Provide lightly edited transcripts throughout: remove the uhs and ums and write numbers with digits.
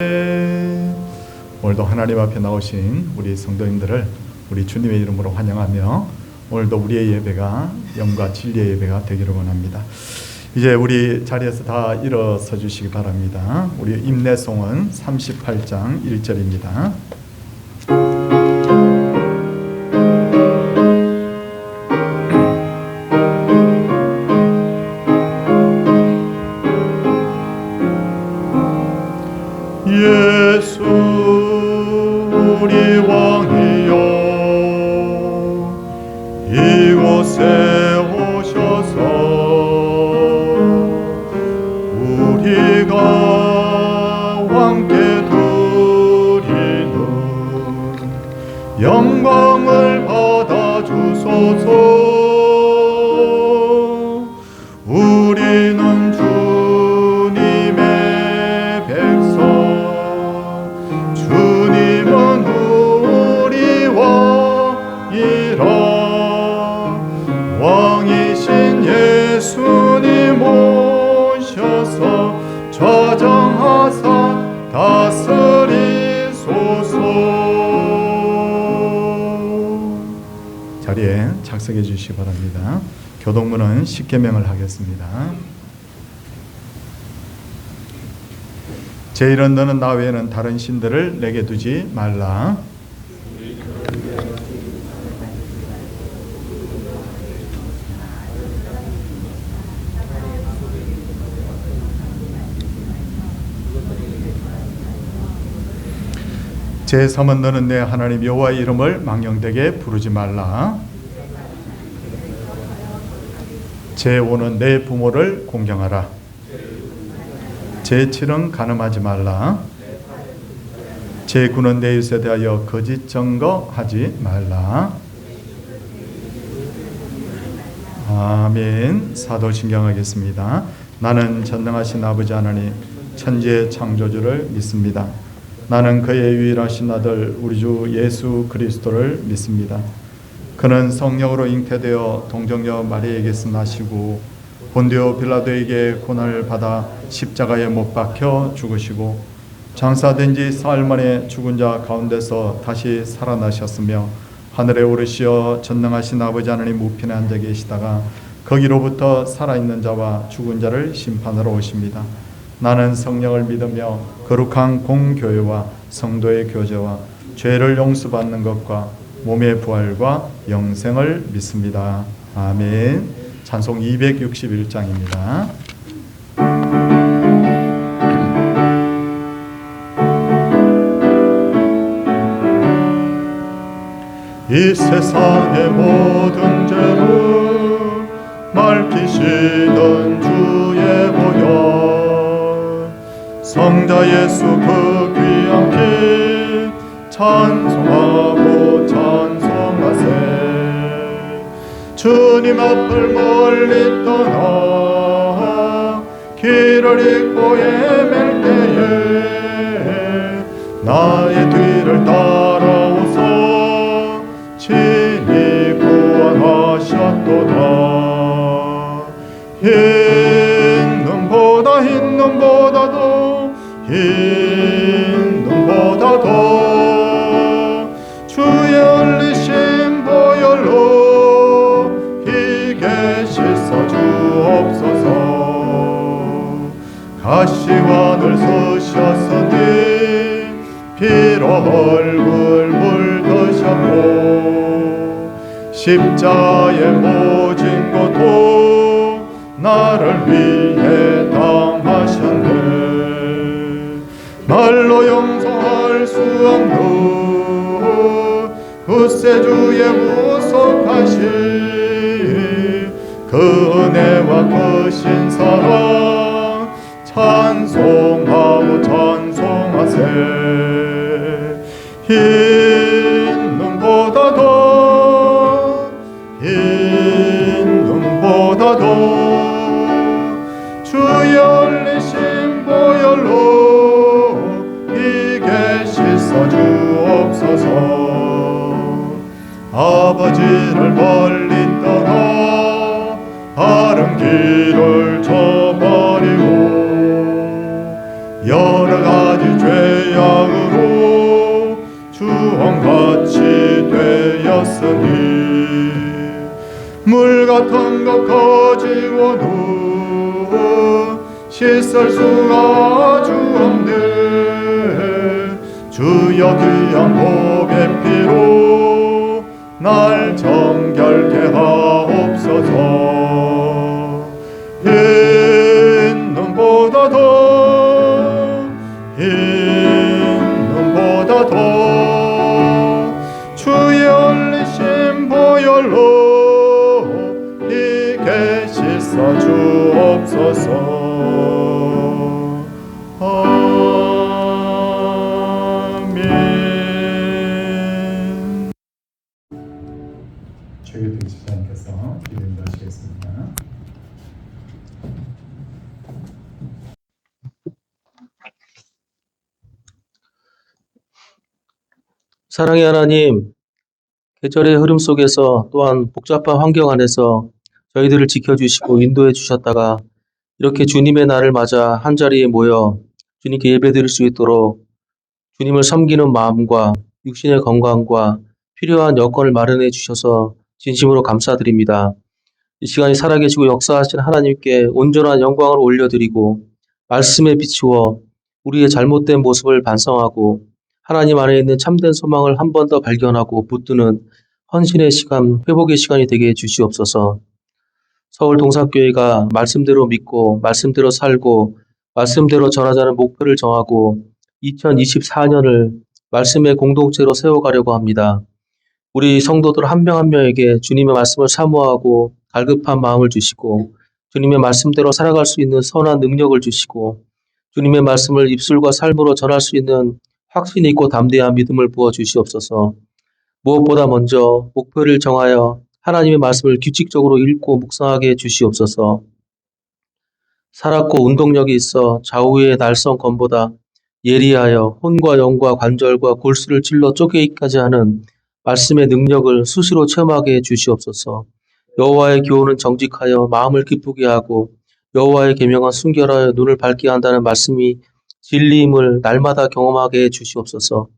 오늘도 하나님 앞에 나오신 우리 성도님들을 우리 주님의 이름으로 환영하며 오늘도 우리의 예배가 영과 진리의 예배가 되기를 원합니다. 이제 우리 자리에서 다 일어서 주시기 바랍니다. 우리 임내송은 38장 1절입니다. 예수 우리 왕이여 이곳에 오셔서 우리가 왕께 드리는 영광을 받아 주소서. 우리는 주님의 백성, 주님은 우리 왕이라. 왕이신 예수님 오셔서 좌정하사 다스리소서. 자리에 착석해 주시기 바랍니다. 교동문은 십계명을 하겠습니다. 제1은 너는 나 외에는 다른 신들을 내게 두지 말라. 제3은 너는 내 하나님 여호와의 이름을 망령되게 부르지 말라. 제5는 내 부모를 공경하라. 제7은 간음하지 말라. 제9는 내 이웃에 대하여 거짓 증거하지 말라. 아멘. 사도신경하겠습니다. 나는 전능하신 아버지 하나님 천지의 창조주를 믿습니다. 나는 그의 유일하신 아들 우리 주 예수 그리스도를 믿습니다. 그는 성령으로 잉태되어 동정녀 마리아에게서 나시고 본디오 빌라도에게 고난을 받아 십자가에 못 박혀 죽으시고 장사된 지 사흘 만에 죽은 자 가운데서 다시 살아나셨으며 하늘에 오르시어 전능하신 아버지 하나님 우편에 앉아 계시다가 거기로부터 살아있는 자와 죽은 자를 심판하러 오십니다. 나는 성령을 믿으며 거룩한 공교회와 성도의 교제와 죄를 용서받는 것과 몸의 부활과 영생을 믿습니다. 아멘. 찬송 261장입니다. 이 세상의 모든 죄를 맑히시던 주의 보혈, 성자 예수 그 귀한 피 찬송하고 찬송하세. 주님 앞을 멀리 떠나 길을 잃고 헤맬 때에 나의 뒤를 따라오소 친히 구원하셨도다. 흰 눈보다도 흰 눈보다도 주의 흘리신 보혈로 희게 씻어 주옵소서. 가시관을 쓰셨으니 피로 얼굴 물드셨고 십자의 모진 고통 나를 위해 당하셨네. 말로 용서할 수 없는 구세주의 무속하신 그 은혜와 크신 사랑 찬송하고 찬송하세. 흰 눈보다도 주의 흘리신 보혈로 희게 씻어 주옵소서. 아버지를 멀리 떠나 다른 길을 저버리고 여러 가지 죄 같은 것 가지고는 씻을 수가 주 없네. 주여 귀한 복의 피로 날 정결케 하옵소서. 흰 눈보다 더 주의 흘리신 보혈로 이게 씻어 주옵소서. 아멘. 최규택 지사님께서 기도 인도하시겠습니다. 사랑의 하나님, 계절의 흐름 속에서 또한 복잡한 환경 안에서 저희들을 지켜주시고 인도해 주셨다가 이렇게 주님의 날을 맞아 한자리에 모여 주님께 예배드릴 수 있도록 주님을 섬기는 마음과 육신의 건강과 필요한 여건을 마련해 주셔서 진심으로 감사드립니다. 이 시간이 살아계시고 역사하신 하나님께 온전한 영광을 올려드리고 말씀에 비추어 우리의 잘못된 모습을 반성하고 하나님 안에 있는 참된 소망을 한 번 더 발견하고 붙드는 헌신의 시간, 회복의 시간이 되게 해주시옵소서. 서울 동사교회가 말씀대로 믿고 말씀대로 살고 말씀대로 전하자는 목표를 정하고 2024년을 말씀의 공동체로 세워가려고 합니다. 우리 성도들 한 명 한 명에게 주님의 말씀을 사모하고 갈급한 마음을 주시고 주님의 말씀대로 살아갈 수 있는 선한 능력을 주시고 주님의 말씀을 입술과 삶으로 전할 수 있는 확신 있고 담대한 믿음을 부어 주시옵소서. 무엇보다 먼저 목표를 정하여 하나님의 말씀을 규칙적으로 읽고 묵상하게 해 주시옵소서. 살았고 운동력이 있어 좌우의 날선 검보다 예리하여 혼과 영과 관절과 골수를 찔러 쪼개기까지 하는 말씀의 능력을 수시로 체험하게 해 주시옵소서. 여호와의 교훈은 정직하여 마음을 기쁘게 하고 여호와의 계명은 순결하여 눈을 밝게 한다는 말씀이 진리임을 날마다 경험하게 해 주시옵소서.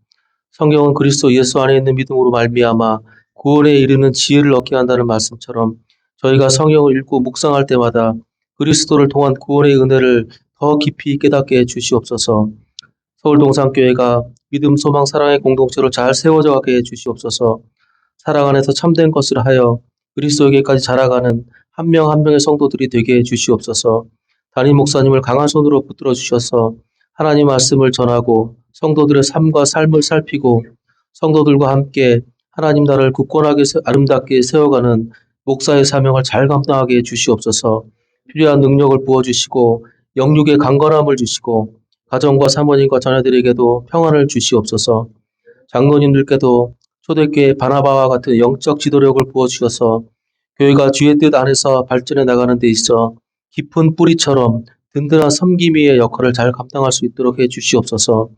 성경은 그리스도 예수 안에 있는 믿음으로 말미암아 구원에 이르는 지혜를 얻게 한다는 말씀처럼 저희가 성경을 읽고 묵상할 때마다 그리스도를 통한 구원의 은혜를 더 깊이 깨닫게 해 주시옵소서. 서울동산교회가 믿음, 소망, 사랑의 공동체로 잘 세워져 가게 해 주시옵소서. 사랑 안에서 참된 것을 하여 그리스도에게까지 자라가는 한 명 한 명의 성도들이 되게 해 주시옵소서. 담임 목사님을 강한 손으로 붙들어 주셔서 하나님 말씀을 전하고 성도들의 삶과 삶을 살피고 성도들과 함께 하나님 나라를 굳건하게 아름답게 세워가는 목사의 사명을 잘 감당하게 해 주시옵소서. 필요한 능력을 부어주시고 영육의 강건함을 주시고 가정과 사모님과 자녀들에게도 평안을 주시옵소서. 장로님들께도 초대교회 바나바와 같은 영적 지도력을 부어주셔서 교회가 주의 뜻 안에서 발전해 나가는 데 있어 깊은 뿌리처럼 든든한 섬김이의 역할을 잘 감당할 수 있도록 해 주시옵소서.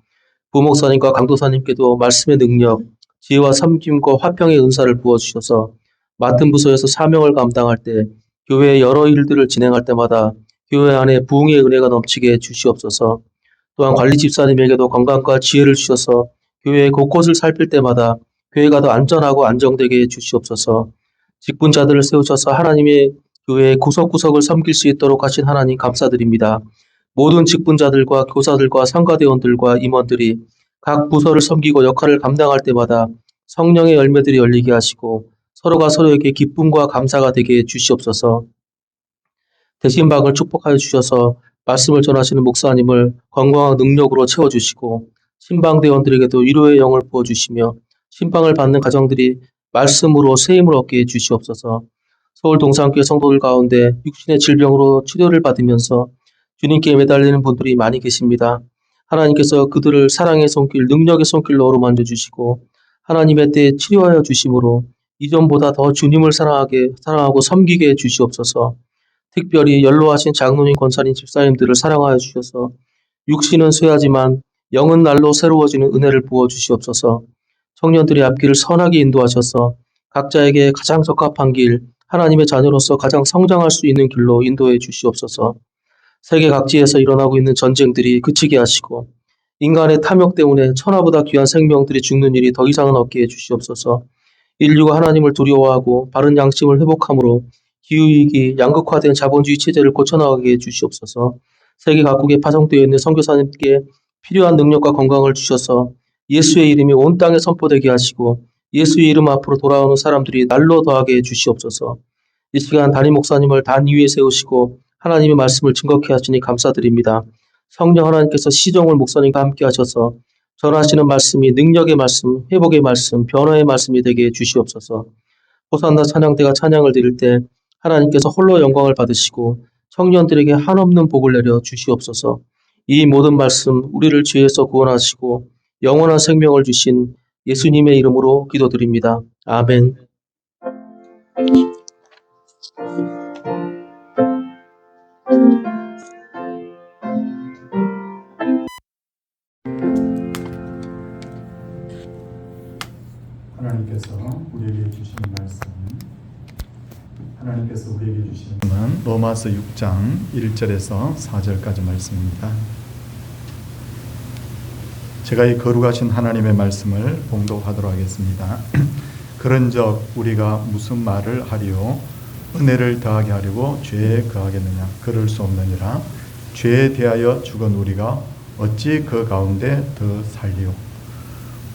부목사님과 강도사님께도 말씀의 능력, 지혜와 섬김과 화평의 은사를 부어주셔서 맡은 부서에서 사명을 감당할 때 교회의 여러 일들을 진행할 때마다 교회 안에 부흥의 은혜가 넘치게 해 주시옵소서. 또한 관리 집사님에게도 건강과 지혜를 주셔서 교회의 곳곳을 살필 때마다 교회가 더 안전하고 안정되게 해 주시옵소서. 직분자들을 세우셔서 하나님의 교회의 구석구석을 섬길 수 있도록 하신 하나님 감사드립니다. 모든 직분자들과 교사들과 상가대원들과 임원들이 각 부서를 섬기고 역할을 감당할 때마다 성령의 열매들이 열리게 하시고 서로가 서로에게 기쁨과 감사가 되게 해 주시옵소서. 대신방을 축복하여 주셔서 말씀을 전하시는 목사님을 건강한 능력으로 채워주시고 신방대원들에게도 위로의 영을 부어주시며 신방을 받는 가정들이 말씀으로 세임을 얻게 해 주시옵소서. 서울 동산교회 성도들 가운데 육신의 질병으로 치료를 받으면서 주님께 매달리는 분들이 많이 계십니다. 하나님께서 그들을 사랑의 손길, 능력의 손길로 어루만져 주시고 하나님의 때에 치료하여 주심으로 이전보다 더 주님을 사랑하고 섬기게 해 주시옵소서. 특별히 연로하신 장로님, 권사님, 집사님들을 사랑하여 주셔서 육신은 쇠하지만 영은 날로 새로워지는 은혜를 부어 주시옵소서. 청년들의 앞길을 선하게 인도하셔서 각자에게 가장 적합한 길, 하나님의 자녀로서 가장 성장할 수 있는 길로 인도해 주시옵소서. 세계 각지에서 일어나고 있는 전쟁들이 그치게 하시고 인간의 탐욕 때문에 천하보다 귀한 생명들이 죽는 일이 더 이상은 없게 해 주시옵소서. 인류가 하나님을 두려워하고 바른 양심을 회복함으로 기후위기, 양극화된 자본주의 체제를 고쳐나가게 해주시옵소서. 세계 각국에 파송되어 있는 선교사님께 필요한 능력과 건강을 주셔서 예수의 이름이 온 땅에 선포되게 하시고 예수의 이름 앞으로 돌아오는 사람들이 날로 더하게 해주시옵소서. 이 시간 담임 목사님을 단 위에 세우시고 하나님의 말씀을 증거케 하시니 감사드립니다. 성령 하나님께서 시종을 목사님과 함께 하셔서 전하시는 말씀이 능력의 말씀, 회복의 말씀, 변화의 말씀이 되게 해주시옵소서. 호산나 찬양대가 찬양을 드릴 때 하나님께서 홀로 영광을 받으시고 청년들에게 한없는 복을 내려 주시옵소서. 이 모든 말씀 우리를 죄에서 구원하시고 영원한 생명을 주신 예수님의 이름으로 기도드립니다. 아멘. 하나님께서 우리에게 주시는 말씀은 로마서 6장 1절에서 4절까지 말씀입니다. 제가 이 거룩하신 하나님의 말씀을 봉독하도록 하겠습니다. 그런즉 우리가 무슨 말을 하리요? 은혜를 더하게 하려고 죄에 거하겠느냐? 그럴 수 없느니라. 죄에 대하여 죽은 우리가 어찌 그 가운데 더 살리요?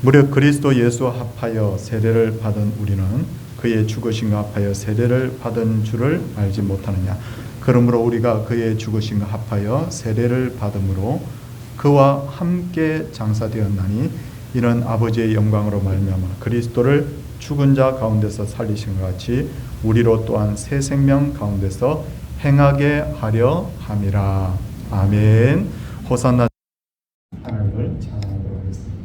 무릇 그리스도 예수와 합하여 세례를 받은 우리는 그의 죽으심과 합하여 세례를 받은 줄을 알지 못하느냐? 그러므로 우리가 그의 죽으심과 합하여 세례를 받음으로 그와 함께 장사되었나니 이는 아버지의 영광으로 말미암아 그리스도를 죽은 자 가운데서 살리신 것 같이 우리로 또한 새 생명 가운데서 행하게 하려 함이라. 아멘. 호산나. 하나님을 찬양하도록 하겠습니다.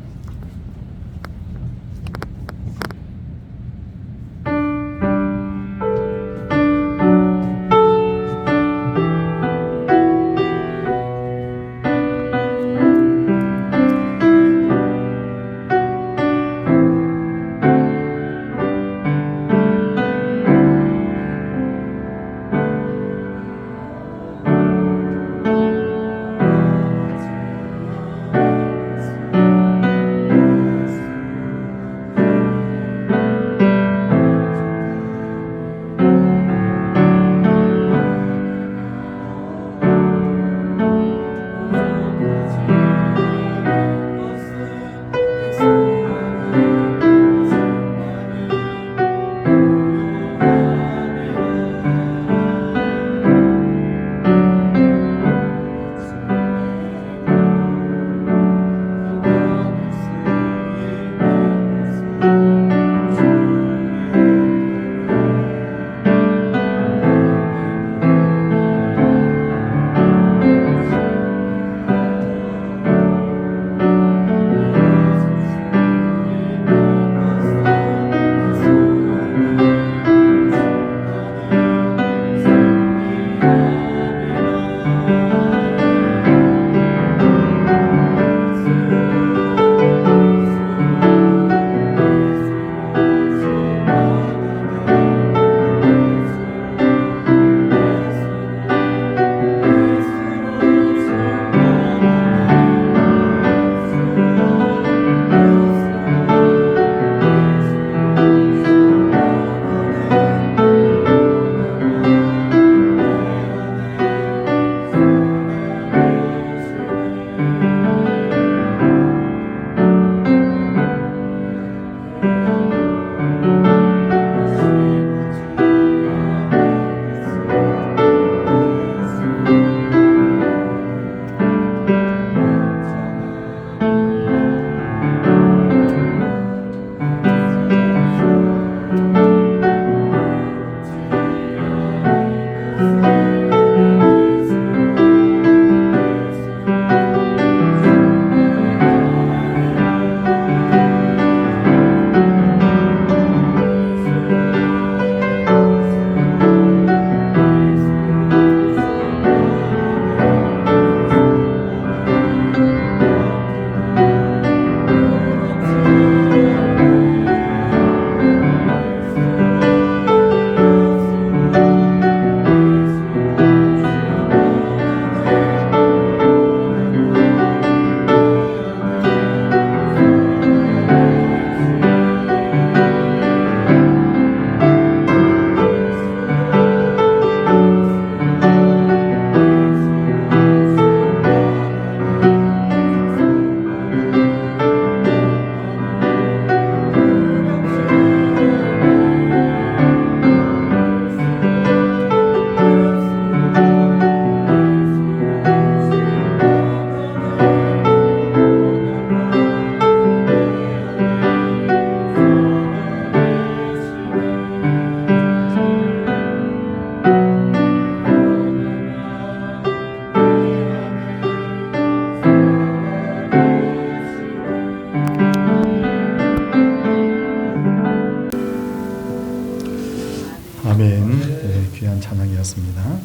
기도하겠습니다.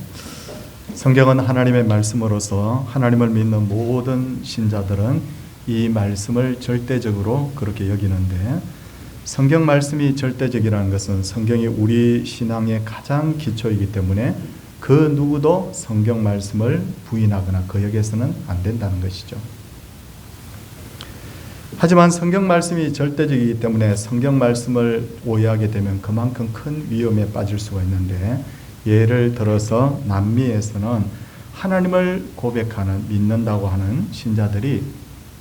성경은 하나님의 말씀으로서 하나님을 믿는 모든 신자들은 이 말씀을 절대적으로 그렇게 여기는데, 성경 말씀이 절대적이라는 것은 성경이 우리 신앙의 가장 기초이기 때문에 그 누구도 성경 말씀을 부인하거나 거역해서는 안 된다는 것이죠. 하지만 성경 말씀이 절대적이기 때문에 성경 말씀을 오해하게 되면 그만큼 큰 위험에 빠질 수가 있는데, 예를 들어서 남미에서는 하나님을 고백하는, 믿는다고 하는 신자들이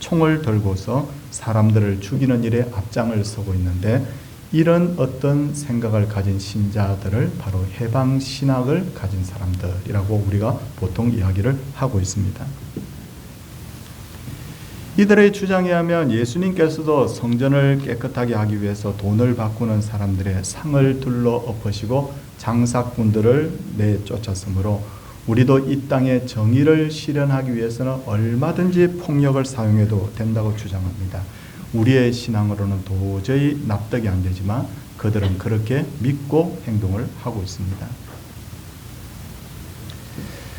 총을 들고서 사람들을 죽이는 일에 앞장을 서고 있는데, 이런 어떤 생각을 가진 신자들을 바로 해방신학을 가진 사람들이라고 우리가 보통 이야기를 하고 있습니다. 이들의 주장에 하면 예수님께서도 성전을 깨끗하게 하기 위해서 돈을 바꾸는 사람들의 상을 둘러 엎으시고 장사꾼들을 내쫓았으므로 우리도 이 땅에 정의를 실현하기 위해서는 얼마든지 폭력을 사용해도 된다고 주장합니다. 우리의 신앙으로는 도저히 납득이 안 되지만 그들은 그렇게 믿고 행동을 하고 있습니다.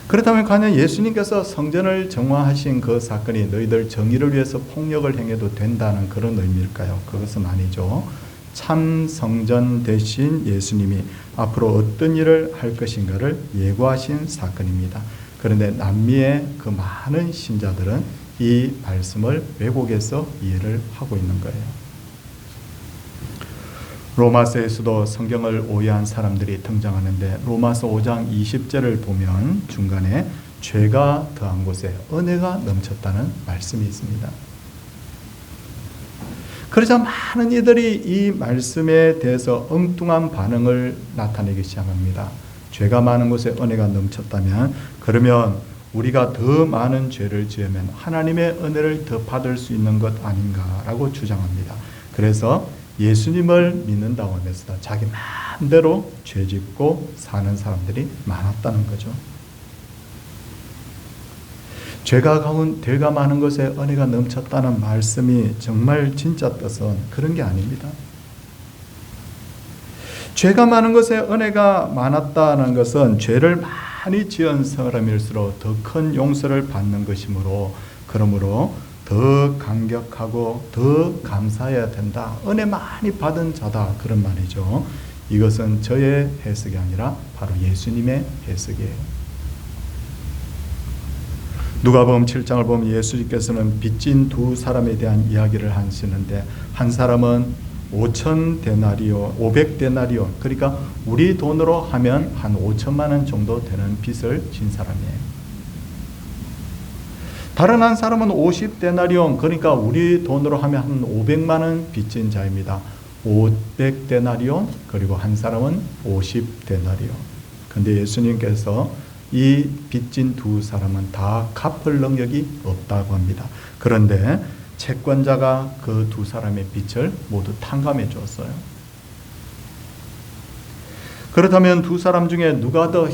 그렇다면 과연 예수님께서 성전을 정화하신 그 사건이 너희들 정의를 위해서 폭력을 행해도 된다는 그런 의미일까요? 그것은 아니죠. 참 성전 대신 예수님이 앞으로 어떤 일을 할 것인가를 예고하신 사건입니다. 그런데 남미의 그 많은 신자들은 이 말씀을 왜곡해서 이해를 하고 있는 거예요. 로마서에서도 성경을 오해한 사람들이 등장하는데, 로마서 5장 20절을 보면 중간에 죄가 더한 곳에 은혜가 넘쳤다는 말씀이 있습니다. 그러자 많은 이들이 이 말씀에 대해서 엉뚱한 반응을 나타내기 시작합니다. 죄가 많은 곳에 은혜가 넘쳤다면, 그러면 우리가 더 많은 죄를 지으면 하나님의 은혜를 더 받을 수 있는 것 아닌가라고 주장합니다. 그래서 예수님을 믿는다고 하면서 자기 마음대로 죄짓고 사는 사람들이 많았다는 거죠. 죄가 많은 것에 은혜가 넘쳤다는 말씀이 정말 진짜 뜻은 그런 게 아닙니다. 죄가 많은 것에 은혜가 많았다는 것은 죄를 많이 지은 사람일수록 더 큰 용서를 받는 것이므로, 그러므로 더 감격하고 더 감사해야 된다. 은혜 많이 받은 자다, 그런 말이죠. 이것은 저의 해석이 아니라 바로 예수님의 해석이에요. 누가복음 7장을 보면 예수님께서는 빚진 두 사람에 대한 이야기를 하시는데, 한 사람은 500데나리온, 그러니까 우리 돈으로 하면 한 5천만 원 정도 되는 빚을 진 사람이에요. 다른 한 사람은 50데나리온, 그러니까 우리 돈으로 하면 한 500만 원 빚진 자입니다. 500데나리온, 그리고 한 사람은 50데나리온. 그런데 예수님께서 이 빚진 두 사람은 다 갚을 능력이 없다고 합니다. 그런데 채권자가 그 두 사람의 빚을 모두 탕감해 주었어요. 그렇다면 두 사람 중에 누가 더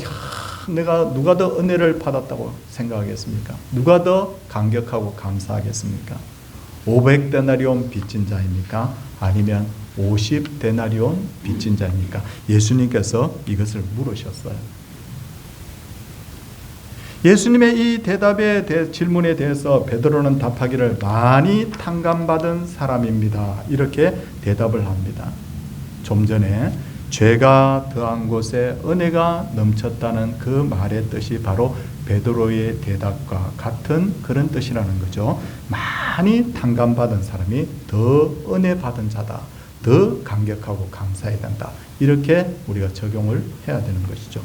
은혜를 받았다고 생각하겠습니까? 누가 더 감격하고 감사하겠습니까? 500데나리온 빚진 자입니까? 아니면 50데나리온 빚진 자입니까? 예수님께서 이것을 물으셨어요. 예수님의 이 질문에 대해서 베드로는 답하기를 많이 탕감받은 사람입니다. 이렇게 대답을 합니다. 좀 전에 죄가 더한 곳에 은혜가 넘쳤다는 그 말의 뜻이 바로 베드로의 대답과 같은 그런 뜻이라는 거죠. 많이 탕감받은 사람이 더 은혜 받은 자다. 더 감격하고 감사해야 된다. 이렇게 우리가 적용을 해야 되는 것이죠.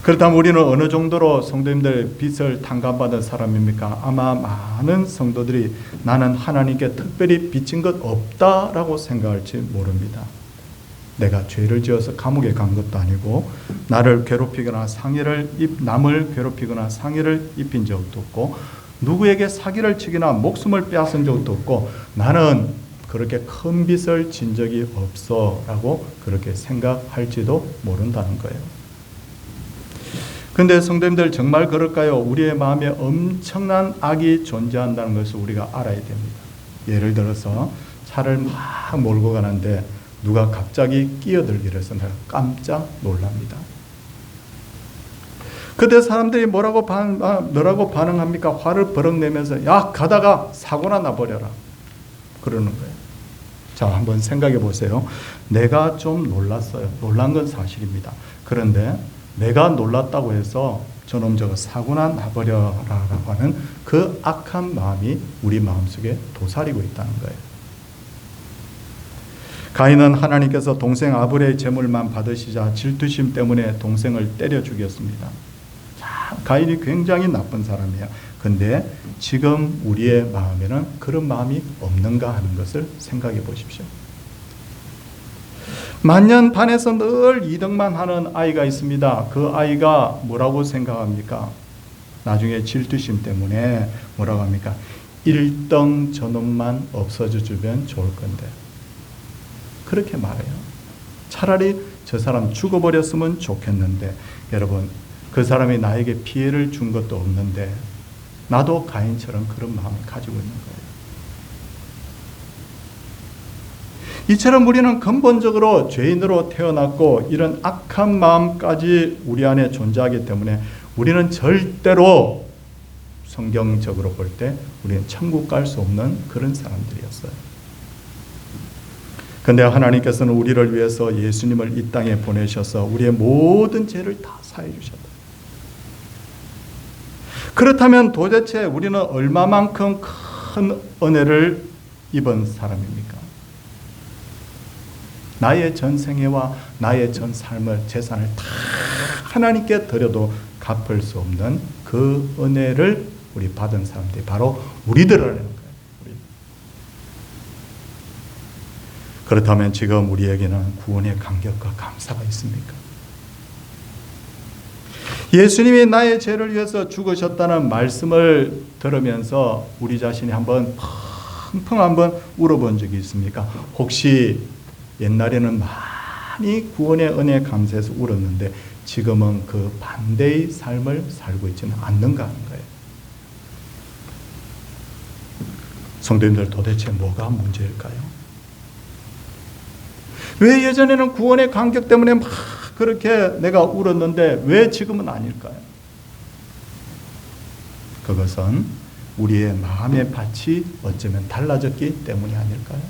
그렇다면 우리는 어느 정도로 성도님들 빚을 탕감받은 사람입니까? 아마 많은 성도들이 나는 하나님께 특별히 빚진 것 없다라고 생각할지 모릅니다. 내가 죄를 지어서 감옥에 간 것도 아니고, 남을 괴롭히거나 상해를 입힌 적도 없고, 누구에게 사기를 치거나 목숨을 빼앗은 적도 없고, 나는 그렇게 큰 빚을 진 적이 없어 라고 그렇게 생각할지도 모른다는 거예요. 그런데 성도님들 정말 그럴까요? 우리의 마음에 엄청난 악이 존재한다는 것을 우리가 알아야 됩니다. 예를 들어서 차를 막 몰고 가는데 누가 갑자기 끼어들기를 해서 내가 깜짝 놀랍니다. 그때 사람들이 뭐라고 반응합니까? 화를 버럭 내면서 야, 가다가 사고나 나버려라 그러는 거예요. 자, 한번 생각해 보세요. 내가 좀 놀랐어요. 놀란 건 사실입니다. 그런데 내가 놀랐다고 해서 저놈 저거 사고나 나버려라라고 하는 그 악한 마음이 우리 마음속에 도사리고 있다는 거예요. 가인은 하나님께서 동생 아벨의 제물만 받으시자 질투심 때문에 동생을 때려 죽였습니다. 자, 가인이 굉장히 나쁜 사람이에요. 근데 지금 우리의 마음에는 그런 마음이 없는가 하는 것을 생각해 보십시오. 만년 반에서 늘 2등만 하는 아이가 있습니다. 그 아이가 뭐라고 생각합니까? 나중에 질투심 때문에 뭐라고 합니까? 1등 저놈만 없어져 주면 좋을 건데. 그렇게 말해요. 차라리 저 사람 죽어버렸으면 좋겠는데, 여러분, 그 사람이 나에게 피해를 준 것도 없는데 나도 가인처럼 그런 마음을 가지고 있는 거예요. 이처럼 우리는 근본적으로 죄인으로 태어났고 이런 악한 마음까지 우리 안에 존재하기 때문에 우리는 절대로 성경적으로 볼 때 우리는 천국 갈 수 없는 그런 사람들이었어요. 그런데 하나님께서는 우리를 위해서 예수님을 이 땅에 보내셔서 우리의 모든 죄를 다 사해 주셨다. 그렇다면 도대체 우리는 얼마만큼 큰 은혜를 입은 사람입니까? 나의 전 생애와 나의 전 삶을, 재산을 다 하나님께 드려도 갚을 수 없는 그 은혜를 우리 받은 사람들이 바로 우리들이라는 거예요. 그렇다면 지금 우리에게는 구원의 감격과 감사가 있습니까? 예수님이 나의 죄를 위해서 죽으셨다는 말씀을 들으면서 우리 자신이 한번 펑펑 한번 울어본 적이 있습니까? 혹시 옛날에는 많이 구원의 은혜에 감사해서 울었는데 지금은 그 반대의 삶을 살고 있지는 않는가 하는 거예요. 성도님들, 도대체 뭐가 문제일까요? 왜 예전에는 구원의 감격 때문에 막 그렇게 내가 울었는데 왜 지금은 아닐까요? 그것은 우리의 마음의 밭이 어쩌면 달라졌기 때문이 아닐까요?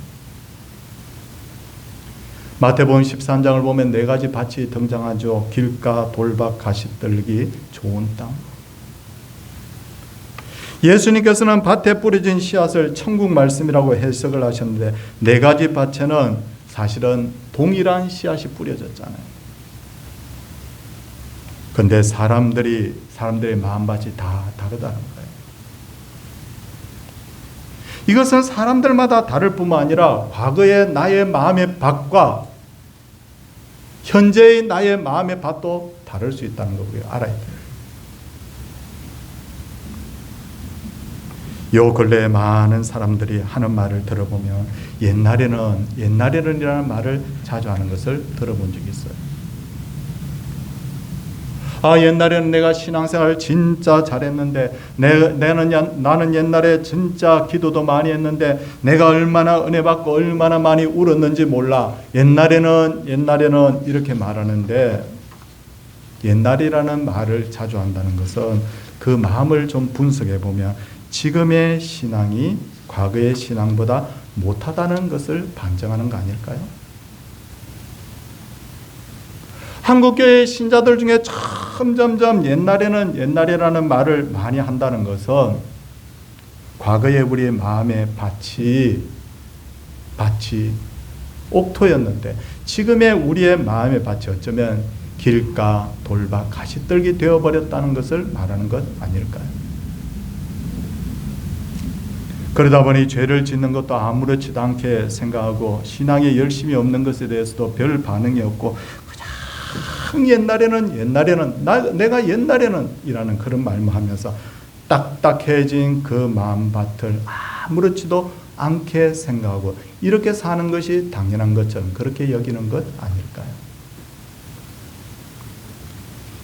마태복음 13장을 보면 4가지 밭이 등장하죠. 길가, 돌밭, 가시떨기, 좋은 땅. 예수님께서는 밭에 뿌려진 씨앗을 천국 말씀이라고 해석을 하셨는데 4가지 밭에는 사실은 동일한 씨앗이 뿌려졌잖아요. 그런데 사람들의 마음밭이 다 다르다는 거예요. 이것은 사람들마다 다를 뿐만 아니라 과거의 나의 마음의 밭과 현재의 나의 마음의 밭도 다를 수 있다는 거 우리가 알아야 돼요. 요 근래에 많은 사람들이 하는 말을 들어보면 옛날에는이라는 말을 자주 하는 것을 들어본 적이 있어요. 옛날에는 내가 신앙생활을 진짜 잘했는데 나는 옛날에 진짜 기도도 많이 했는데 내가 얼마나 은혜 받고 얼마나 많이 울었는지 몰라. 옛날에는 이렇게 말하는데, 옛날이라는 말을 자주 한다는 것은 그 마음을 좀 분석해 보면 지금의 신앙이 과거의 신앙보다 못하다는 것을 반증하는 거 아닐까요? 한국교회 신자들 중에 점점 옛날이라는 말을 많이 한다는 것은 과거에 우리의 마음의 밭이 옥토였는데 지금의 우리의 마음의 밭이 어쩌면 길가, 돌밭, 가시떨기 되어버렸다는 것을 말하는 것 아닐까요? 그러다 보니 죄를 짓는 것도 아무렇지도 않게 생각하고 신앙에 열심이 없는 것에 대해서도 별 반응이 없고 내가 옛날에는 이라는 그런 말만 하면서 딱딱해진 그 마음밭을 아무렇지도 않게 생각하고 이렇게 사는 것이 당연한 것처럼 그렇게 여기는 것 아닐까요?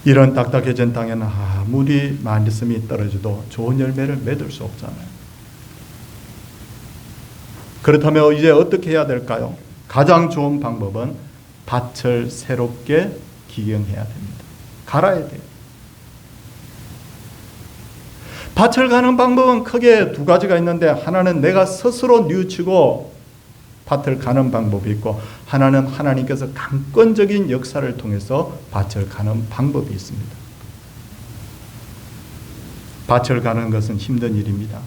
이런 딱딱해진 땅에는 아무리 말씀이 떨어져도 좋은 열매를 맺을 수 없잖아요. 그렇다면 이제 어떻게 해야 될까요? 가장 좋은 방법은 밭을 새롭게 기경해야 됩니다. 갈아야 돼요. 밭을 가는 방법은 크게 두 가지가 있는데, 하나는 내가 스스로 뉘우치고 밭을 가는 방법이 있고, 하나는 하나님께서 강권적인 역사를 통해서 밭을 가는 방법이 있습니다. 밭을 가는 것은 힘든 일입니다.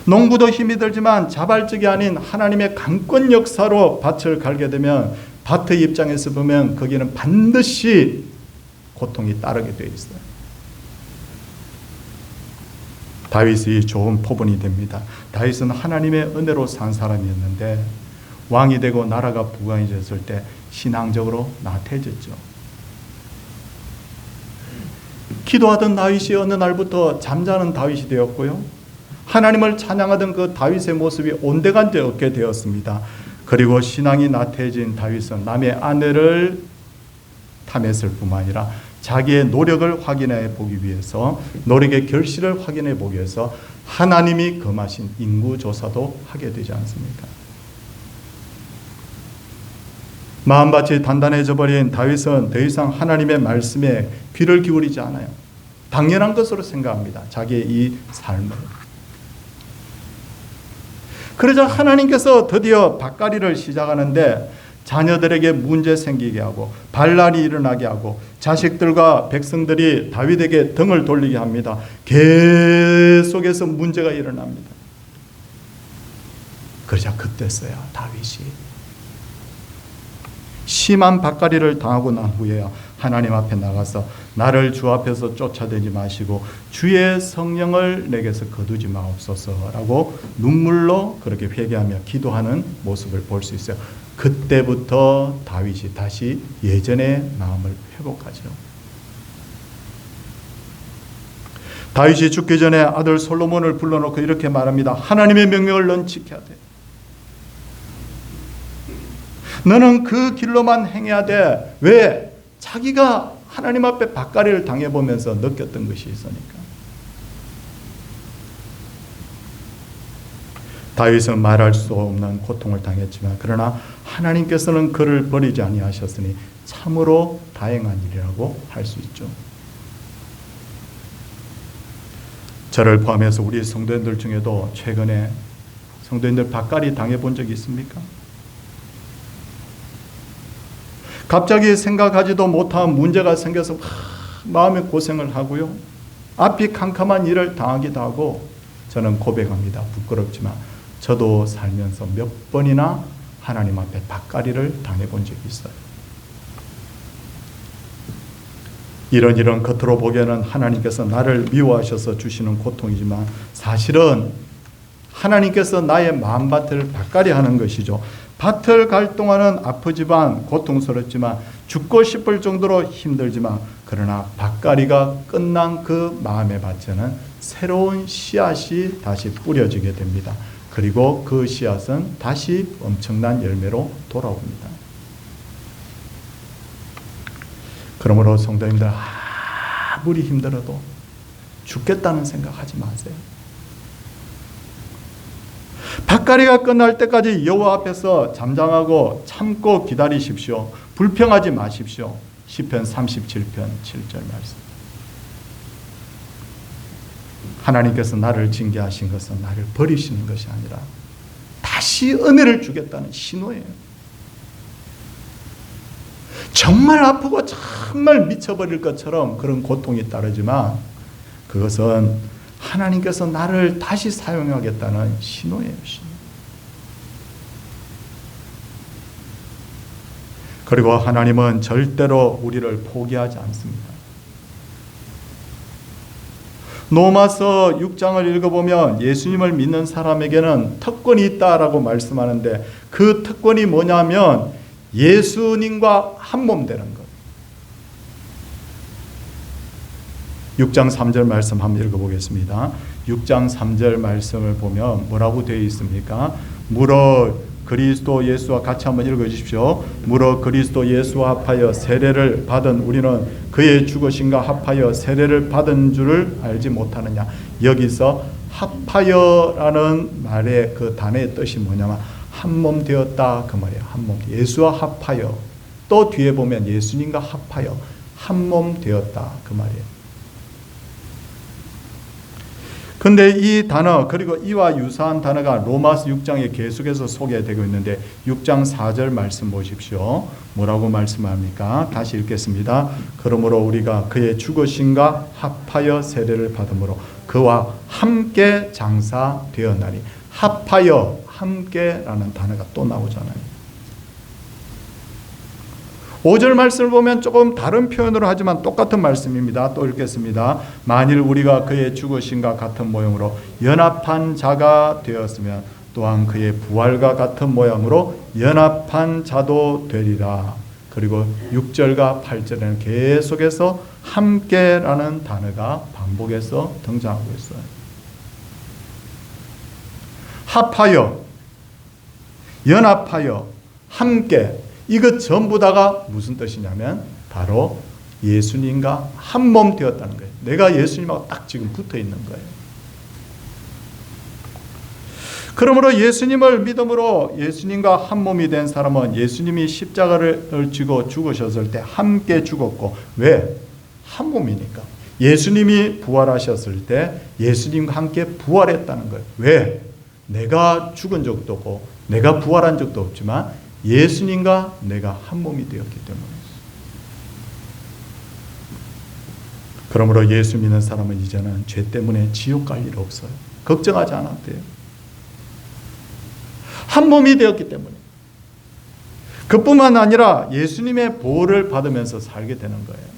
농부도 힘이 들지만 자발적이 아닌 하나님의 강권 역사로 밭을 갈게 되면 밭의 입장에서 보면 거기는 반드시 고통이 따르게 되어 있어요. 다윗이 좋은 포본이 됩니다. 다윗은 하나님의 은혜로 산 사람이었는데 왕이 되고 나라가 부강해졌을 때 신앙적으로 나태해졌죠. 기도하던 다윗이 어느 날부터 잠자는 다윗이 되었고요. 하나님을 찬양하던 그 다윗의 모습이 온데간데 없게 되었습니다. 그리고 신앙이 나태해진 다윗은 남의 아내를 탐했을 뿐만 아니라 자기의 노력을 확인해 보기 위해서, 노력의 결실을 확인해 보기 위해서 하나님이 금하신 인구조사도 하게 되지 않습니까? 마음밭이 단단해져 버린 다윗은 더 이상 하나님의 말씀에 귀를 기울이지 않아요. 당연한 것으로 생각합니다. 자기의 이 삶을. 그러자 하나님께서 드디어 밭갈이를 시작하는데 자녀들에게 문제 생기게 하고 반란이 일어나게 하고 자식들과 백성들이 다윗에게 등을 돌리게 합니다. 계속해서 문제가 일어납니다. 그러자 그때서야 다윗이 심한 밭갈이를 당하고 난 후에야 하나님 앞에 나가서 나를 주 앞에서 쫓아내지 마시고 주의 성령을 내게서 거두지 마옵소서라고 눈물로 그렇게 회개하며 기도하는 모습을 볼 수 있어요. 그때부터 다윗이 다시 예전의 마음을 회복하죠. 다윗이 죽기 전에 아들 솔로몬을 불러놓고 이렇게 말합니다. 하나님의 명령을 넌 지켜야 돼. 너는 그 길로만 행해야 돼. 왜? 자기가 하나님 앞에 밭갈이를 당해보면서 느꼈던 것이 있으니까. 다윗은 말할 수 없는 고통을 당했지만 그러나 하나님께서는 그를 버리지 아니하셨으니 참으로 다행한 일이라고 할 수 있죠. 저를 포함해서 우리 성도님들 중에도 최근에 성도님들 밭갈이 당해본 적이 있습니까? 갑자기 생각하지도 못한 문제가 생겨서 마음의 고생을 하고요. 앞이 캄캄한 일을 당하기도 하고, 저는 고백합니다. 부끄럽지만 저도 살면서 몇 번이나 하나님 앞에 밭갈이를 당해본 적이 있어요. 이런 겉으로 보기에는 하나님께서 나를 미워하셔서 주시는 고통이지만 사실은 하나님께서 나의 마음밭을 밭갈이 하는 것이죠. 밭을 갈 동안은 아프지만 고통스럽지만 죽고 싶을 정도로 힘들지만 그러나 밭갈이가 끝난 그 마음의 밭에는 새로운 씨앗이 다시 뿌려지게 됩니다. 그리고 그 씨앗은 다시 엄청난 열매로 돌아옵니다. 그러므로 성도님들, 아무리 힘들어도 죽겠다는 생각하지 마세요. 밭갈이가 끝날 때까지 여호와 앞에서 잠잠하고 참고 기다리십시오. 불평하지 마십시오. 시편 37편 7절 말씀. 하나님께서 나를 징계하신 것은 나를 버리시는 것이 아니라 다시 은혜를 주겠다는 신호예요. 정말 아프고 정말 미쳐버릴 것처럼 그런 고통이 따르지만 그것은 하나님께서 나를 다시 사용하겠다는 신호예요. 그리고 하나님은 절대로 우리를 포기하지 않습니다. 로마서 6장을 읽어보면 예수님을 믿는 사람에게는 특권이 있다라고 말씀하는데 그 특권이 뭐냐면 예수님과 한 몸 되는 것. 6장 3절 말씀 한번 읽어보겠습니다. 6장 3절 말씀을 보면 뭐라고 되어 있습니까? 무릇 그리스도 예수와 같이 한번 읽어주십시오. 무릇 그리스도 예수와 합하여 세례를 받은 우리는 그의 죽으심과 합하여 세례를 받은 줄을 알지 못하느냐. 여기서 합하여라는 말의 그 단어의 뜻이 뭐냐면 한 몸 되었다 그 말이에요. 한 몸. 예수와 합하여. 또 뒤에 보면 예수님과 합하여 한 몸 되었다 그 말이에요. 근데 이 단어 그리고 이와 유사한 단어가 로마서 6장에 계속해서 소개되고 있는데 6장 4절 말씀 보십시오. 뭐라고 말씀합니까? 다시 읽겠습니다. 그러므로 우리가 그의 죽으심과 합하여 세례를 받음으로 그와 함께 장사되었나니. 합하여 함께라는 단어가 또 나오잖아요. 5절 말씀을 보면 조금 다른 표현으로 하지만 똑같은 말씀입니다. 또 읽겠습니다. 만일 우리가 그의 죽으심과 같은 모형으로 연합한 자가 되었으면 또한 그의 부활과 같은 모양으로 연합한 자도 되리라. 그리고 6절과 8절에는 계속해서 함께라는 단어가 반복해서 등장하고 있어요. 합하여, 연합하여, 함께, 이것 전부 다가 무슨 뜻이냐면 바로 예수님과 한 몸 되었다는 거예요. 내가 예수님하고 딱 지금 붙어 있는 거예요. 그러므로 예수님을 믿음으로 예수님과 한 몸이 된 사람은 예수님이 십자가를 지고 죽으셨을 때 함께 죽었고, 왜? 한 몸이니까. 예수님이 부활하셨을 때 예수님과 함께 부활했다는 거예요. 왜? 내가 죽은 적도 없고 내가 부활한 적도 없지만 예수님과 내가 한 몸이 되었기 때문에. 그러므로 예수 믿는 사람은 이제는 죄 때문에 지옥 갈 일 없어요. 걱정하지 않아도 돼요. 한 몸이 되었기 때문에. 그뿐만 아니라 예수님의 보호를 받으면서 살게 되는 거예요.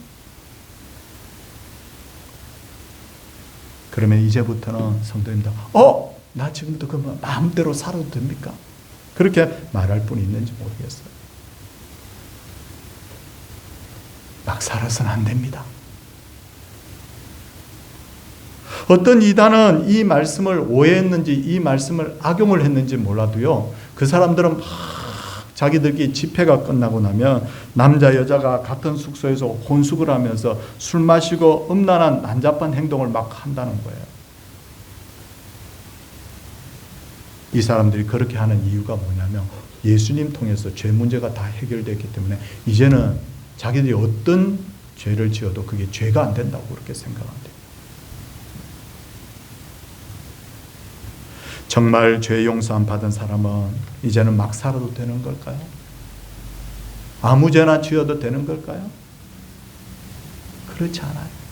그러면 이제부터는 성도님들, 나 지금도 그러면 마음대로 살아도 됩니까? 그렇게 말할 분이 있는지 모르겠어요. 막 살아서는 안 됩니다. 어떤 이단은 이 말씀을 오해했는지 이 말씀을 악용을 했는지 몰라도요, 그 사람들은 막 자기들끼리 집회가 끝나고 나면 남자 여자가 같은 숙소에서 혼숙을 하면서 술 마시고 음란한 난잡한 행동을 막 한다는 거예요. 이 사람들이 그렇게 하는 이유가 뭐냐면 예수님 통해서 죄 문제가 다 해결됐기 때문에 이제는 자기들이 어떤 죄를 지어도 그게 죄가 안 된다고 그렇게 생각한대요. 정말 죄 용서함 받은 사람은 이제는 막 살아도 되는 걸까요? 아무 죄나 지어도 되는 걸까요? 그렇지 않아요.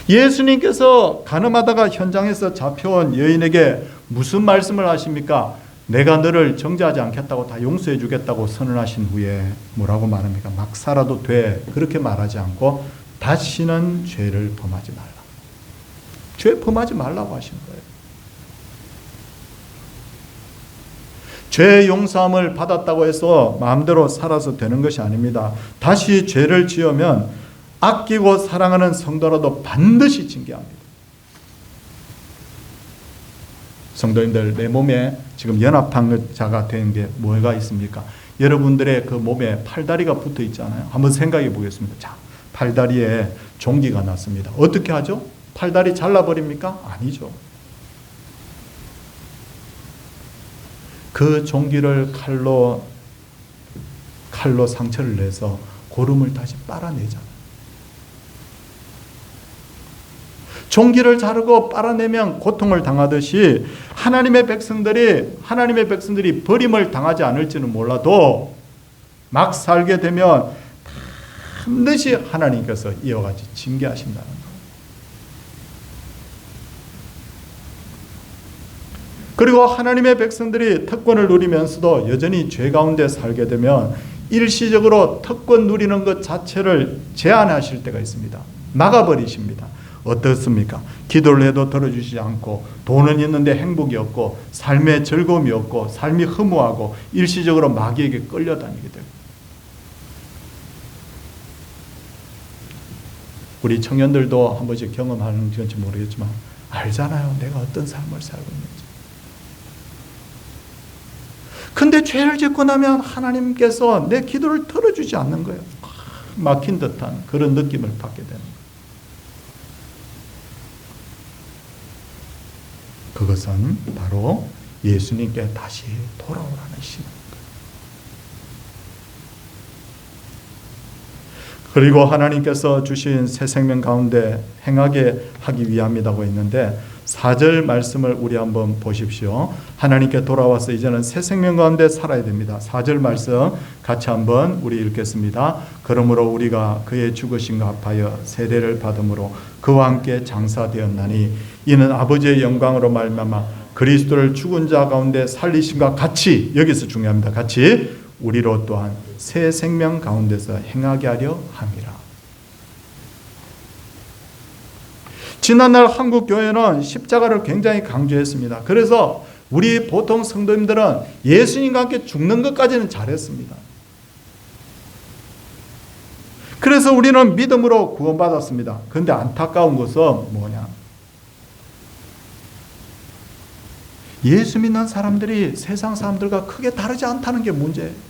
예수님께서 가늠하다가 현장에서 잡혀온 여인에게 무슨 말씀을 하십니까? 내가 너를 정죄하지 않겠다고 다 용서해 주겠다고 선언하신 후에 뭐라고 말합니까? 막 살아도 돼. 그렇게 말하지 않고 다시는 죄를 범하지 말라. 죄 범하지 말라고 하신 거예요. 죄 용서함을 받았다고 해서 마음대로 살아서 되는 것이 아닙니다. 다시 죄를 지으면 아끼고 사랑하는 성도라도 반드시 징계합니다. 성도님들, 내 몸에 지금 연합한 자가 된 게 뭐가 있습니까? 여러분들의 그 몸에 팔다리가 붙어 있잖아요. 한번 생각해 보겠습니다. 자, 팔다리에 종기가 났습니다. 어떻게 하죠? 팔다리 잘라버립니까? 아니죠. 그 종기를 칼로 상처를 내서 고름을 다시 빨아내잖아요. 종기를 자르고 빨아내면 고통을 당하듯이 하나님의 백성들이 버림을 당하지 않을지는 몰라도 막 살게 되면 반드시 하나님께서 이와 같이 징계하신다는 거예요. 그리고 하나님의 백성들이 특권을 누리면서도 여전히 죄 가운데 살게 되면 일시적으로 특권 누리는 것 자체를 제한하실 때가 있습니다. 막아버리십니다. 어떻습니까? 기도를 해도 들어주시지 않고 돈은 있는데 행복이 없고 삶에 즐거움이 없고 삶이 허무하고 일시적으로 마귀에게 끌려다니게 되고. 우리 청년들도 한 번씩 경험하는 건지 모르겠지만 알잖아요. 내가 어떤 삶을 살고 있는지. 근데 죄를 짓고 나면 하나님께서 내 기도를 들어주지 않는 거예요. 막힌 듯한 그런 느낌을 받게 되는 거예요. 그것은 바로 예수님께 다시 돌아오라는 신앙. 그리고 하나님께서 주신 새 생명 가운데 행하게 하기 위함이라고 했는데 4절 말씀을 우리 한번 보십시오. 하나님께 돌아와서 이제는 새 생명 가운데 살아야 됩니다. 4절 말씀 같이 한번 우리 읽겠습니다. 그러므로 우리가 그의 죽으심과 합하여 세례를 받음으로 그와 함께 장사되었나니 이는 아버지의 영광으로 말미암아 그리스도를 죽은 자 가운데 살리심과 같이, 여기서 중요합니다. 같이 우리로 또한 새 생명 가운데서 행하게 하려 함이라. 지난날 한국 교회는 십자가를 굉장히 강조했습니다. 그래서 우리 보통 성도님들은 예수님과 함께 죽는 것까지는 잘했습니다. 그래서 우리는 믿음으로 구원받았습니다. 그런데 안타까운 것은 뭐냐? 예수 믿는 사람들이 세상 사람들과 크게 다르지 않다는 게 문제예요.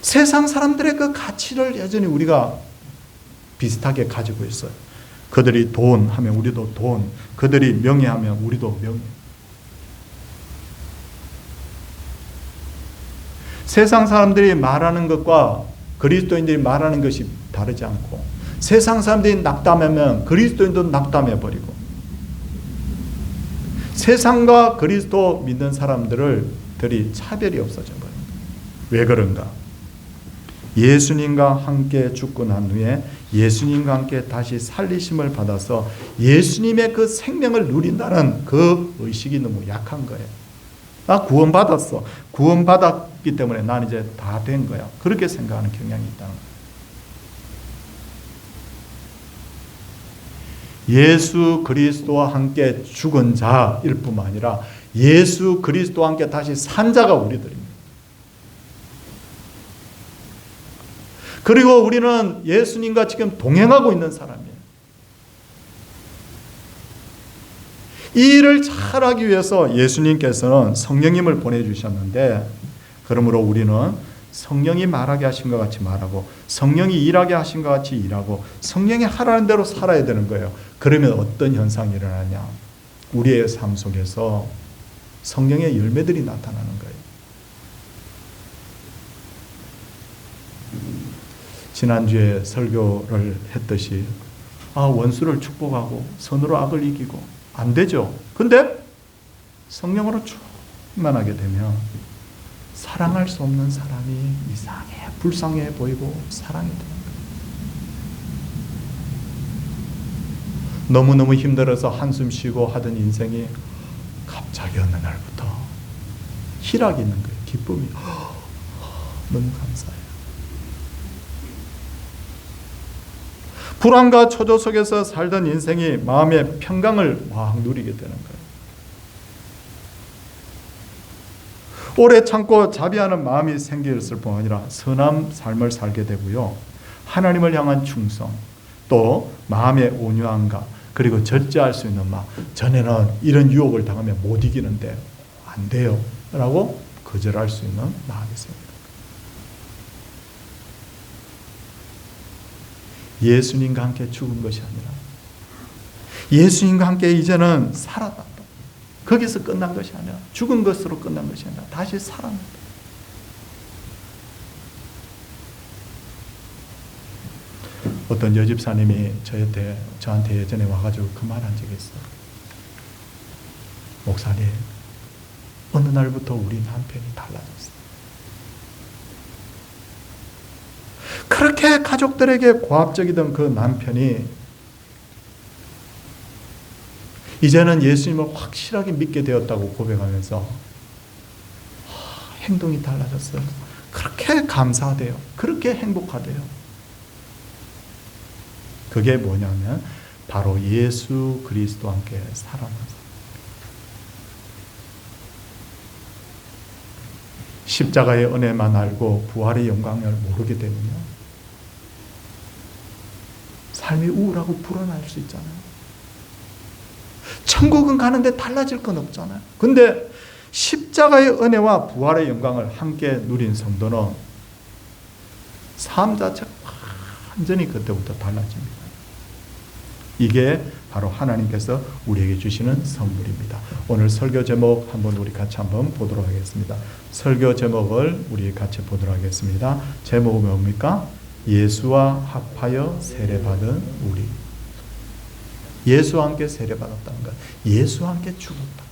세상 사람들의 그 가치를 여전히 우리가 비슷하게 가지고 있어요. 그들이 돈 하면 우리도 돈, 그들이 명예 하면 우리도 명예. 세상 사람들이 말하는 것과 그리스도인들이 말하는 것이 다르지 않고, 세상 사람들이 낙담하면 그리스도인도 낙담해버리고, 세상과 그리스도 믿는 사람들이 차별이 없어져 버립니다. 왜 그런가? 예수님과 함께 죽고 난 후에 예수님과 함께 다시 살리심을 받아서 예수님의 그 생명을 누린다는 그 의식이 너무 약한 거예요. 나 구원받았어. 구원받았기 때문에 난 이제 다 된 거야. 그렇게 생각하는 경향이 있다는 거예요. 예수 그리스도와 함께 죽은 자일 뿐만 아니라 예수 그리스도와 함께 다시 산 자가 우리들입니다. 그리고 우리는 예수님과 지금 동행하고 있는 사람이에요. 이 일을 잘하기 위해서 예수님께서는 성령님을 보내주셨는데, 그러므로 우리는 성령이 말하게 하신 것 같이 말하고 성령이 일하게 하신 것 같이 일하고 성령이 하라는 대로 살아야 되는 거예요. 그러면 어떤 현상이 일어나냐? 우리의 삶 속에서 성령의 열매들이 나타나는 거예요. 지난주에 설교를 했듯이 원수를 축복하고 선으로 악을 이기고 안 되죠. 근데 성령으로 충만하게 되면 사랑할 수 없는 사람이 이상해, 불쌍해 보이고 사랑이 되는 거예요. 너무너무 힘들어서 한숨 쉬고 하던 인생이 갑자기 어느 날부터 희락이 있는 거예요. 기쁨이. 너무 감사해요. 불안과 초조 속에서 살던 인생이 마음의 평강을 막 누리게 되는 거예요. 오래 참고 자비하는 마음이 생겼을 뿐 아니라 선한 삶을 살게 되고요. 하나님을 향한 충성, 또 마음의 온유함과 그리고 절제할 수 있는 마음. 전에는 이런 유혹을 당하면 못 이기는데 안 돼요 라고 거절할 수 있는 마음이 생깁니다. 예수님과 함께 죽은 것이 아니라 예수님과 함께 이제는 살아났다. 거기서 끝난 것이 아니라 죽은 것으로 끝난 것이 아니라 다시 살아났다. 어떤 여집사님이 저한테 예전에 와가지고 그 말 한 적이 있어요. 목사님, 어느 날부터 우리 남편이 달라졌어요. 그렇게 가족들에게 고압적이던 그 남편이 이제는 예수님을 확실하게 믿게 되었다고 고백하면서 행동이 달라졌어요. 그렇게 감사하대요. 그렇게 행복하대요. 그게 뭐냐면 바로 예수 그리스도와 함께 살아나서 십자가의 은혜만 알고 부활의 영광을 모르게 되면요, 삶이 우울하고 불안할 수 있잖아요. 천국은 가는데 달라질 건 없잖아요. 근데 십자가의 은혜와 부활의 영광을 함께 누린 성도는 삶 자체가 완전히 그때부터 달라집니다. 이게 바로 하나님께서 우리에게 주시는 선물입니다. 오늘 설교 제목 한번 우리 같이 한번 보도록 하겠습니다. 설교 제목을 우리 같이 보도록 하겠습니다. 제목은 뭡니까? 예수와 합하여 세례받은 우리. 예수와 함께 세례받았다는 것, 예수와 함께 죽었다.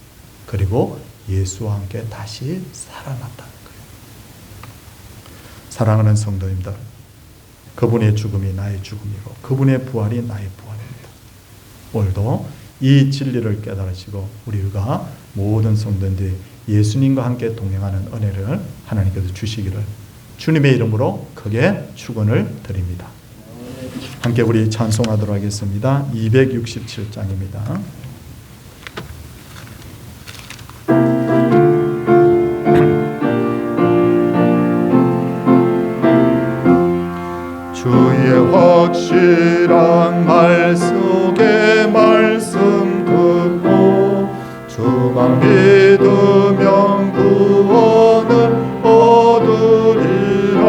그리고 예수와 함께 다시 살아났다는 거예요. 사랑하는 성도님들, 그분의 죽음이 나의 죽음이고 그분의 부활이 나의 부활입니다. 오늘도 이 진리를 깨달으시고 우리가 모든 성도들이 예수님과 함께 동행하는 은혜를 하나님께서 주시기를 주님의 이름으로 크게 축원을 드립니다. 함께 우리 찬송하도록 하겠습니다. 267장입니다. 주의 확실한 말 속에 말씀 듣고 주만 믿으면 구원을 얻으리라.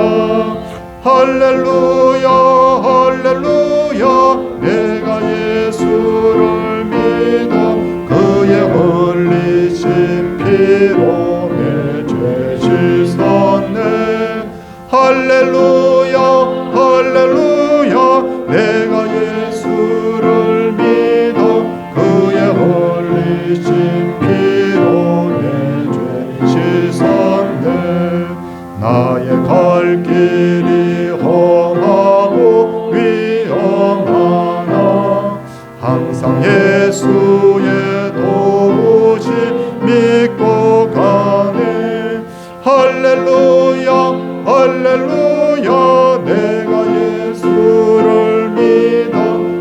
할렐루야 할렐루야. 내가 예수를 믿어 그의 흘리신 피로 내 죄 씻었네. 할렐루야 할렐루야. 내가 예수를 믿어 그의 흘리신 피로 내 죄 씻었네. 나의 갈 길이 험하고 위험하나 항상 예수의 도우심 믿고 가네. 할렐루야 할렐루야. 내가 예수를 믿어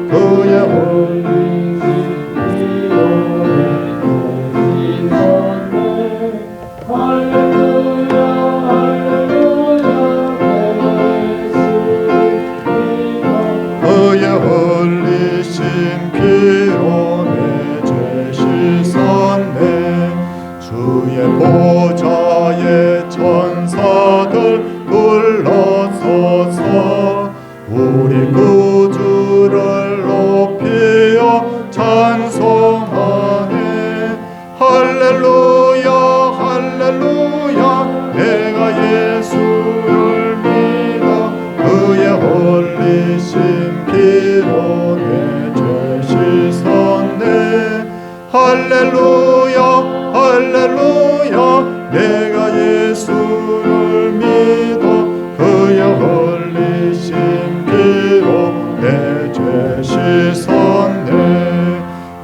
그의 흘리신 피로 내 죄 씻었네. 할렐루야 할렐루야. 그의 흘리신 피로 내 죄 씻었네. 주의 보좌에 천사들 불러서서 우리 구주를 높이어 찬송하네. 할렐루야 할렐루야. 내가 예수를 믿어 그의 흘리신 피로 내 죄 씻었네. 할렐루야 할렐루야. 내가 예수를 믿어 그의 흘리신 피로 내 죄 씻었네.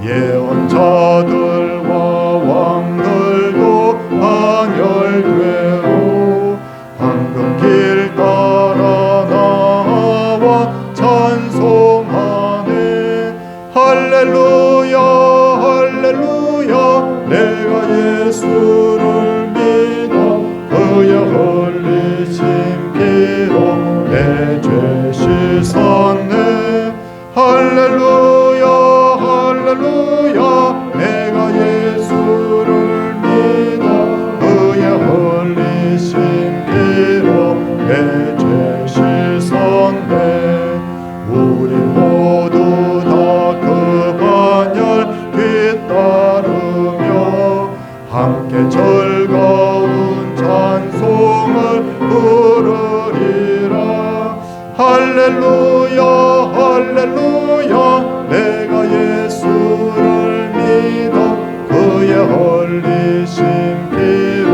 예언자들과 왕들도 한열되로 황금길 따라 나와 찬송하네. 할렐루야 할렐루야. 내가 예수를 믿어 그의 흘리신 피로 내 죄 씻었네. 할렐루야 할렐루야. 내가 예수를 믿어 그의 흘리신 피로 내 죄 씻었네. 우리 모두 다 그 반열 뒤따르며 함께 즐거운 찬송을 부르리라. 할렐루야 할렐루야. 내가 예수를 믿어 그의 흘리신 피로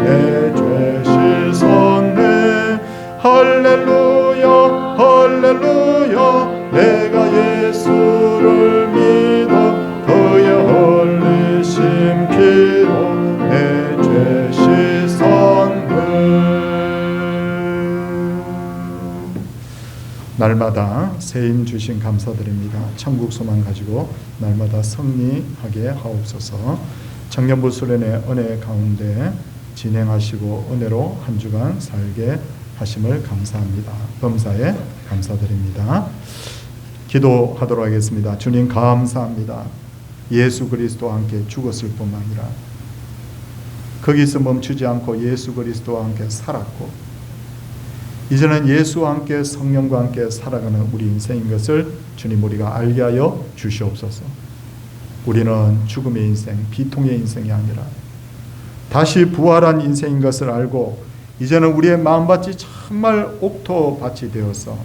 내 죄 씻었네. 할렐루야 할렐루야. 내가 예수를 믿어 그의 흘리신 피로 내 죄 씻었네. 날마다 새임 주신 감사드립니다. 천국 소망 가지고 날마다 승리하게 하옵소서. 청년부 수련의 은혜 가운데 진행하시고 은혜로 한 주간 살게 하심을 감사합니다. 범사에 감사드립니다. 기도하도록 하겠습니다. 주님 감사합니다. 예수 그리스도와 함께 죽었을 뿐만 아니라 거기서 멈추지 않고 예수 그리스도와 함께 살았고 이제는 예수와 함께 성령과 함께 살아가는 우리 인생인 것을 주님 우리가 알게 하여 주시옵소서. 우리는 죽음의 인생, 비통의 인생이 아니라 다시 부활한 인생인 것을 알고 이제는 우리의 마음밭이 정말 옥토밭이 되어서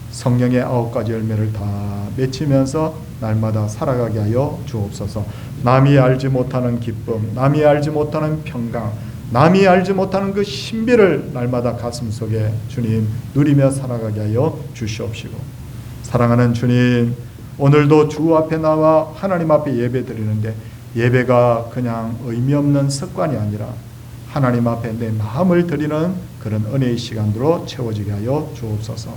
성령의 9가지 열매를 다 맺히면서 날마다 살아가게 하여 주옵소서. 남이 알지 못하는 기쁨, 남이 알지 못하는 평강, 남이 알지 못하는 그 신비를 날마다 가슴속에 주님 누리며 살아가게 하여 주시옵시고, 사랑하는 주님, 오늘도 주 앞에 나와 하나님 앞에 예배 드리는데 예배가 그냥 의미 없는 습관이 아니라 하나님 앞에 내 마음을 드리는 그런 은혜의 시간으로 채워지게 하여 주옵소서.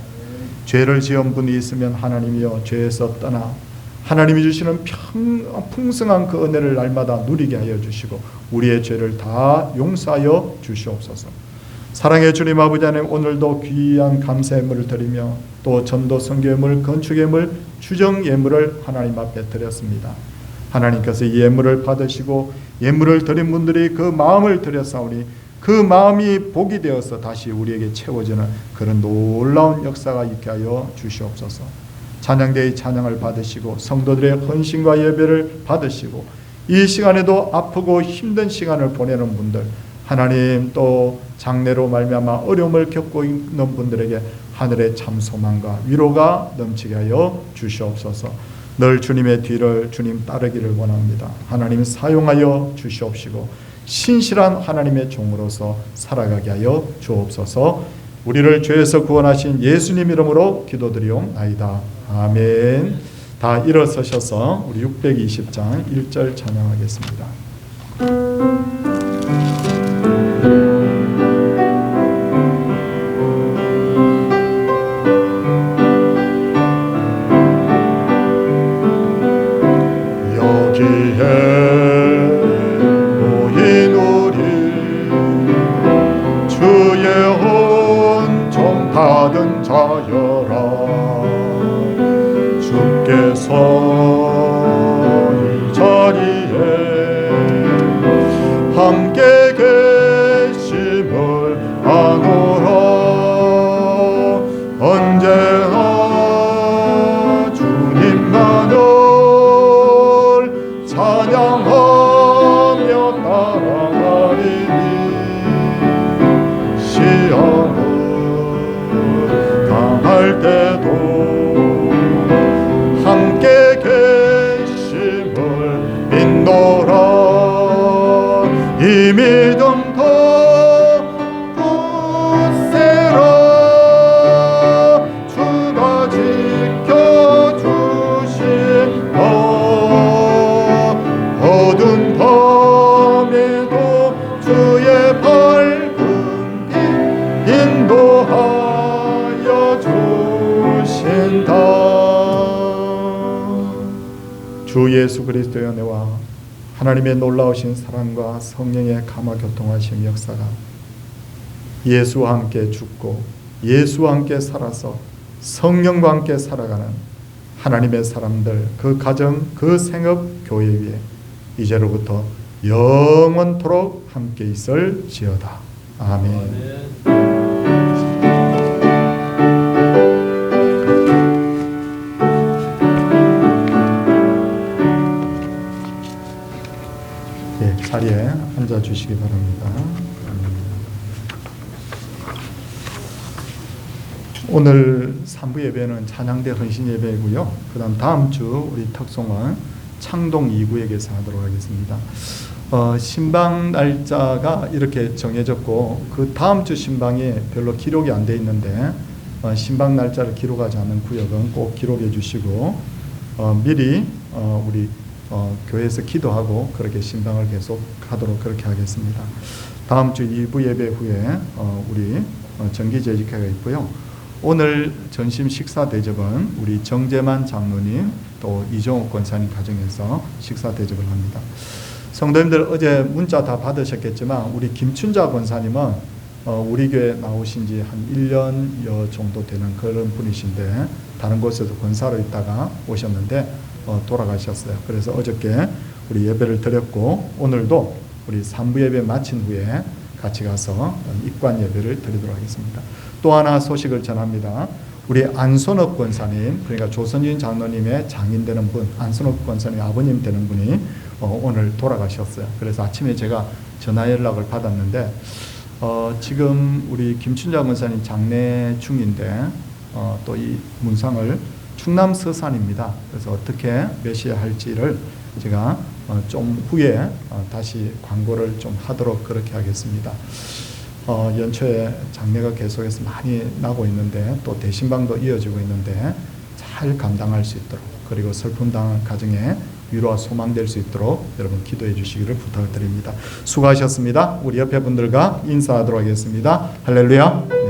죄를 지은 분이 있으면 하나님이여 죄에서 떠나 하나님이 주시는 풍성한 그 은혜를 날마다 누리게 하여 주시고 우리의 죄를 다 용서하여 주시옵소서. 사랑의 주님 아버지 하나님, 오늘도 귀한 감사 예물을 드리며 또 전도 선교 예물, 건축 예물, 추정 예물을 하나님 앞에 드렸습니다. 하나님께서 이 예물을 받으시고 예물을 드린 분들이 그 마음을 드렸사오니 그 마음이 복이 되어서 다시 우리에게 채워지는 그런 놀라운 역사가 있게 하여 주시옵소서. 찬양대의 찬양을 받으시고 성도들의 헌신과 예배를 받으시고 이 시간에도 아프고 힘든 시간을 보내는 분들, 하나님 또 장례로 말미암아 어려움을 겪고 있는 분들에게 하늘의 참 소망과 위로가 넘치게 하여 주시옵소서. 늘 주님의 뒤를 주님 따르기를 원합니다. 하나님 사용하여 주시옵시고 신실한 하나님의 종으로서 살아가게 하여 주옵소서. 우리를 죄에서 구원하신 예수님 이름으로 기도드리옵나이다. 아멘. 다 일어서셔서 우리 620장 1절 찬양하겠습니다. 받은 자여라. 주께서 이 자리에 함께 계심을 아노라. 언제나 주님만을 찬양하며 따라가리니 시험을 할 때도 함께 계심을 믿노라. 이 믿음 더 굳세라. 주가 지켜주시오. 어두운 밤에도 주의 밝은 빛 인도하여 주신다. 주 예수 그리스도의 은혜와 하나님의 놀라우신 사랑과 성령의 감화 교통하심 역사가 예수와 함께 죽고 예수와 함께 살아서 성령과 함께 살아가는 하나님의 사람들, 그 가정, 그 생업, 교회 위에 이제로부터 영원토록 함께 있을지어다. 아멘. 자리에 앉아주시기 바랍니다. 오늘 3부 예배는 찬양대 헌신 예배이고요. 그 다음 주 우리 특송은 창동 2구역에서 하도록 하겠습니다. 신방 날짜가 이렇게 정해졌고 그 다음 주 신방이 별로 기록이 안 돼 있는데 신방 날짜를 기록하지 않은 구역은 꼭 기록해 주시고 미리 우리 교회에서 기도하고 그렇게 신방을 계속 하도록 그렇게 하겠습니다. 다음 주 2부 예배 후에 우리 정기재직회가 있고요. 오늘 점심 식사 대접은 우리 정재만 장로님 또 이종욱 권사님 가정에서 식사 대접을 합니다. 성도님들 어제 문자 다 받으셨겠지만 우리 김춘자 권사님은 우리 교회 나오신 지 한 1년여 정도 되는 그런 분이신데 다른 곳에서 권사로 있다가 오셨는데 돌아가셨어요. 그래서 어저께 우리 예배를 드렸고 오늘도 우리 3부 예배 마친 후에 같이 가서 입관 예배를 드리도록 하겠습니다. 또 하나 소식을 전합니다. 우리 안선업 권사님, 그러니까 조선진 장로님의 장인 되는 분, 안선업 권사님 아버님 되는 분이 오늘 돌아가셨어요. 그래서 아침에 제가 전화 연락을 받았는데 지금 우리 김춘자 권사님 장례 중인데 또 이 문상을 충남 서산입니다. 그래서 어떻게 몇 시에 할지를 제가 좀 후에 다시 광고를 좀 하도록 그렇게 하겠습니다. 연초에 장례가 계속해서 많이 나고 있는데 또 대신방도 이어지고 있는데 잘 감당할 수 있도록, 그리고 슬픔당한 가정에 위로와 소망될 수 있도록 여러분 기도해 주시기를 부탁드립니다. 수고하셨습니다. 우리 옆에 분들과 인사하도록 하겠습니다. 할렐루야.